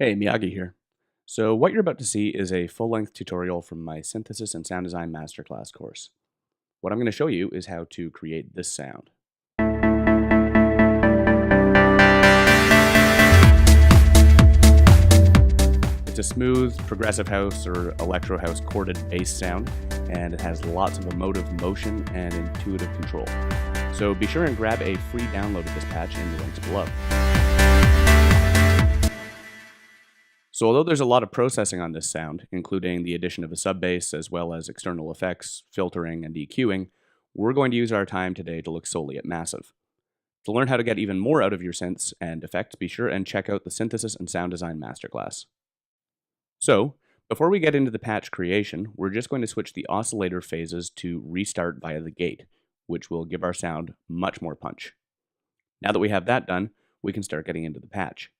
Hey, Miyagi here. So what you're about to see is a full-length tutorial from my Synthesis and Sound Design Masterclass course. What I'm going to show you is how to create this sound. It's a smooth, progressive house or electro house chorded bass sound, and it has lots of emotive motion and intuitive control. So be sure and grab a free download of this patch in the links below. So although there's a lot of processing on this sound, including the addition of a sub bass as well as external effects, filtering, and EQing, we're going to use our time today to look solely at Massive. To learn how to get even more out of your synths and effects, be sure and check out the Synthesis and Sound Design Masterclass. So, before we get into the patch creation, we're just going to switch the oscillator phases to restart via the gate, which will give our sound much more punch. Now that we have that done, we can start getting into the patch.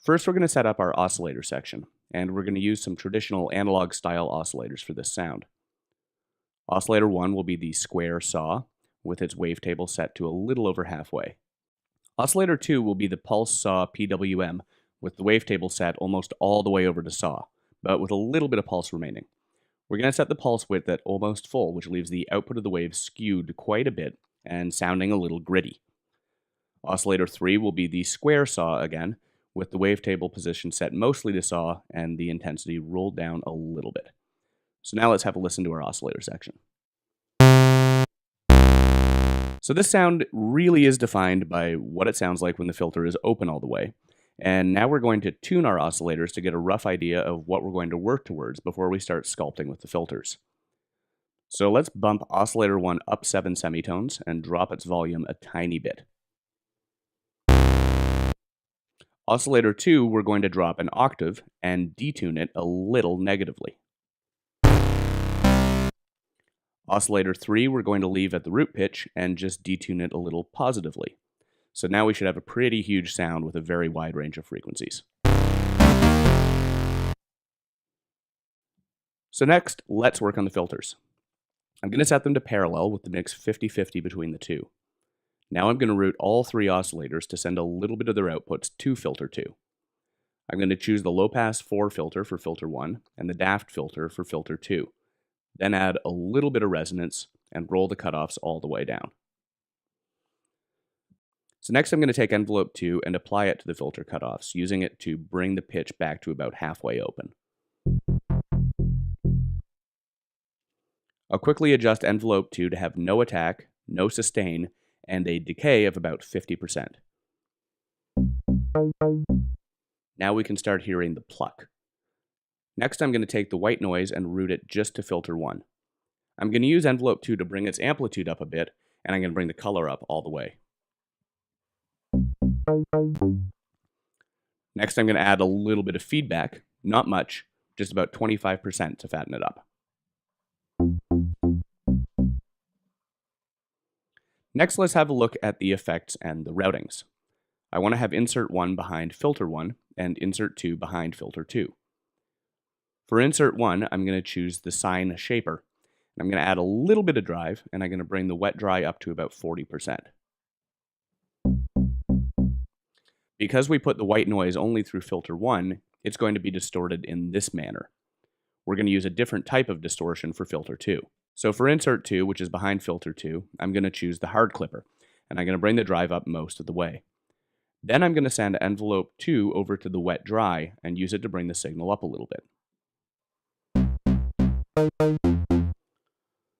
First, we're going to set up our oscillator section, and we're going to use some traditional analog style oscillators for this sound. Oscillator 1 will be the square saw, with its wavetable set to a little over halfway. Oscillator 2 will be the pulse saw PWM, with the wavetable set almost all the way over to saw, but with a little bit of pulse remaining. We're going to set the pulse width at almost full, which leaves the output of the wave skewed quite a bit and sounding a little gritty. Oscillator 3 will be the square saw again, with the wavetable position set mostly to saw and the intensity rolled down a little bit. So now let's have a listen to our oscillator section. So this sound really is defined by what it sounds like when the filter is open all the way. And now we're going to tune our oscillators to get a rough idea of what we're going to work towards before we start sculpting with the filters. So let's bump oscillator 1 up 7 semitones and drop its volume a tiny bit. Oscillator 2, we're going to drop an octave and detune it a little negatively. Oscillator 3, we're going to leave at the root pitch and just detune it a little positively. So now we should have a pretty huge sound with a very wide range of frequencies. So next, let's work on the filters. I'm going to set them to parallel with the mix 50-50 between the two. Now I'm going to route all three oscillators to send a little bit of their outputs to filter 2. I'm going to choose the low-pass 4 filter for filter 1 and the daft filter for filter 2. Then add a little bit of resonance and roll the cutoffs all the way down. So next I'm going to take envelope 2 and apply it to the filter cutoffs, using it to bring the pitch back to about halfway open. I'll quickly adjust envelope 2 to have no attack, no sustain, and a decay of about 50%. Now we can start hearing the pluck. Next I'm going to take the white noise and route it just to filter 1. I'm going to use envelope 2 to bring its amplitude up a bit, and I'm going to bring the color up all the way. Next I'm going to add a little bit of feedback, not much, just about 25% to fatten it up. Next, let's have a look at the effects and the routings. I want to have insert 1 behind filter 1 and insert 2 behind filter 2. For insert 1, I'm going to choose the sine shaper. I'm going to add a little bit of drive, and I'm going to bring the wet dry up to about 40%. Because we put the white noise only through filter 1, it's going to be distorted in this manner. We're going to use a different type of distortion for filter 2. So for insert 2, which is behind filter 2, I'm going to choose the hard clipper, and I'm going to bring the drive up most of the way. Then I'm going to send envelope 2 over to the wet dry and use it to bring the signal up a little bit.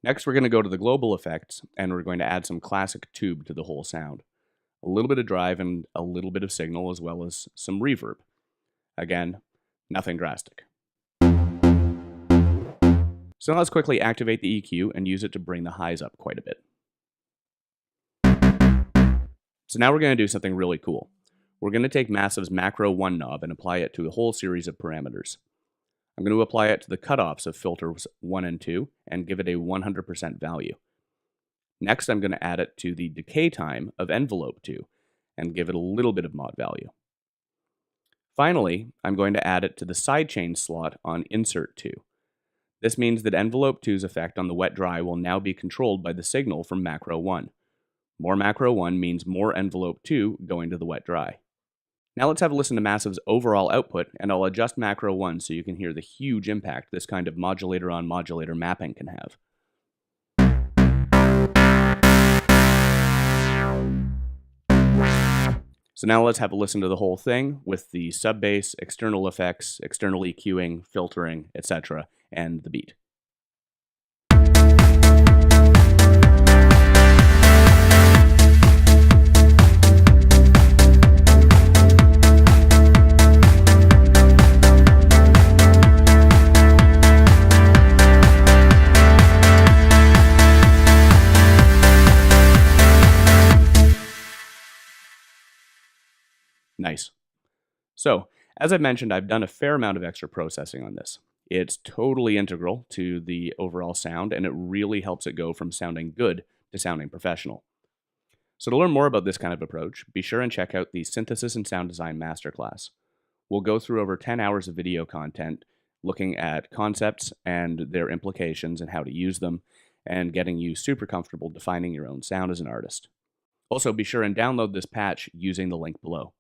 Next we're going to go to the global effects, and we're going to add some classic tube to the whole sound. A little bit of drive and a little bit of signal as well as some reverb. Again, nothing drastic. So now let's quickly activate the EQ and use it to bring the highs up quite a bit. So now we're going to do something really cool. We're going to take Massive's macro 1 knob and apply it to a whole series of parameters. I'm going to apply it to the cutoffs of filters 1 and 2 and give it a 100% value. Next I'm going to add it to the decay time of envelope 2 and give it a little bit of mod value. Finally, I'm going to add it to the sidechain slot on insert 2. This means that envelope 2's effect on the wet dry will now be controlled by the signal from macro 1. More macro 1 means more envelope 2 going to the wet dry. Now let's have a listen to Massive's overall output, and I'll adjust macro 1 so you can hear the huge impact this kind of modulator on modulator mapping can have. So now let's have a listen to the whole thing with the sub bass, external effects, external EQing, filtering, etc., and the beat. Nice. So, as I've mentioned, I've done a fair amount of extra processing on this. It's totally integral to the overall sound, and it really helps it go from sounding good to sounding professional. So to learn more about this kind of approach, be sure and check out the Synthesis and Sound Design Masterclass. We'll go through over 10 hours of video content looking at concepts and their implications and how to use them, and getting you super comfortable defining your own sound as an artist. Also, be sure and download this patch using the link below.